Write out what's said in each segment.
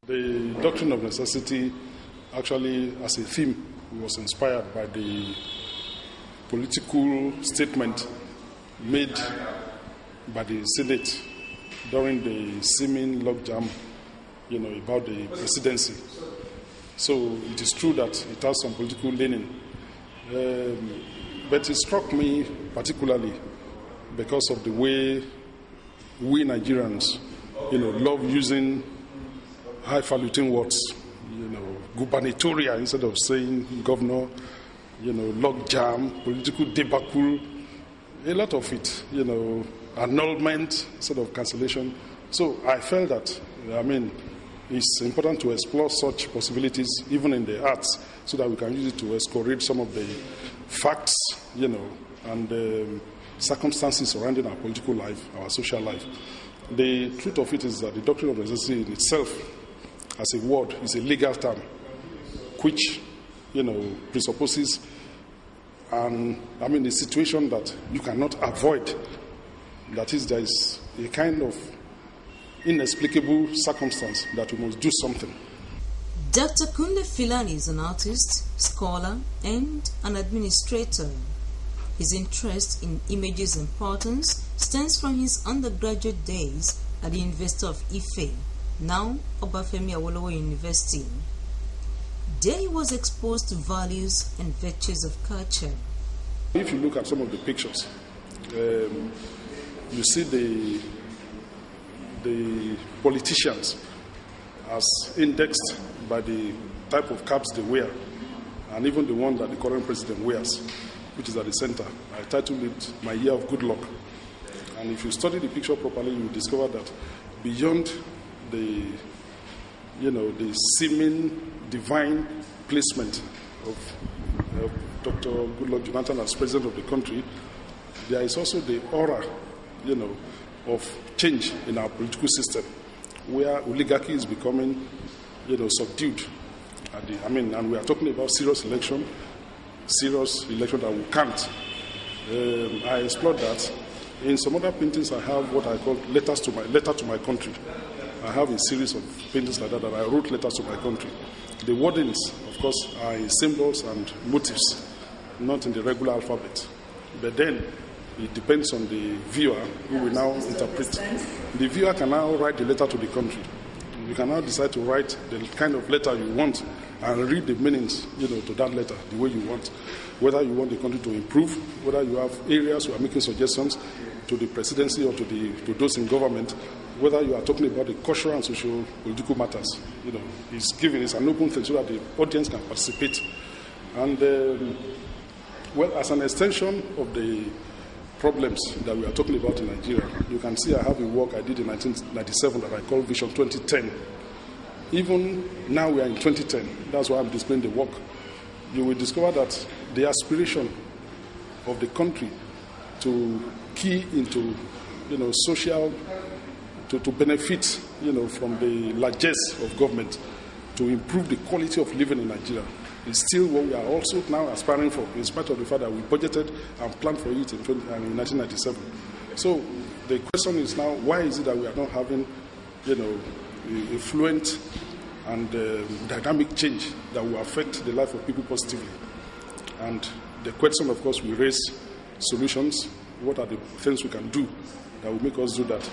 The doctrine of necessity actually, as a theme, was inspired by the political statement made by the Senate during the seeming logjam, about the presidency. So it is true that it has some political leaning. But it struck me particularly because of the way we Nigerians, love using highfalutin words, gubernatorial instead of saying governor, logjam, political debacle, a lot of it, annulment instead of cancellation. So I felt that, it's important to explore such possibilities even in the arts so that we can use it to excoriate some of the facts, and circumstances surrounding our political life, our social life. The truth of it is that the doctrine of necessity in itself, as a word, is a legal term, which, presupposes a situation that you cannot avoid. That is, there is a kind of inexplicable circumstance that we must do something. Dr. Kunle Filani is an artist, scholar, and an administrator. His interest in images and patterns stems from his undergraduate days at the University of Ife, now Obafemi Awolowo University. There he was exposed to values and virtues of culture. If you look at some of the pictures, you see the politicians as indexed by the type of caps they wear, and even the one that the current president wears, which is at the center. I titled it "My Year of Good Luck." And if you study the picture properly, you will discover that beyond the seeming divine placement of Dr. Goodluck Jonathan as president of the country, there is also the aura, of change in our political system, where oligarchy is becoming, subdued. And we are talking about serious election that we can't. I explored that. In some other paintings, I have what I call letter to my country. I have a series of paintings like that I wrote letters to my country. The wordings, of course, are in symbols and motifs, not in the regular alphabet. But then it depends on the viewer who will now interpret. The viewer can now write the letter to the country. You can now decide to write the kind of letter you want and read the meanings, to that letter the way you want. Whether you want the country to improve, whether you have areas you are making suggestions to the presidency or to those in government, whether you are talking about the cultural and social political matters, it's an open thing so that the audience can participate. And as an extension of the problems that we are talking about in Nigeria, you can see I have a work I did in 1997 that I call Vision 2010. Even now we are in 2010. That's why I'm displaying the work. You will discover that the aspiration of the country to key into, social, to benefit, from the largesse of government, to improve the quality of living in Nigeria, is still what we are also now aspiring for, in spite of the fact that we budgeted and planned for it in 1997. So the question is now, why is it that we are not having, a fluent and dynamic change that will affect the life of people positively? And the question, of course, we raise solutions. What are the things we can do that will make us do that?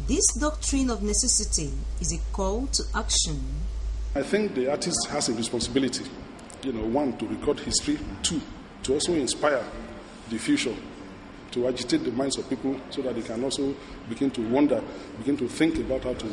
This doctrine of necessity is a call to action. I think the artist has a responsibility, one, to record history, two, to also inspire the future, to agitate the minds of people so that they can also begin to wonder, begin to think about how to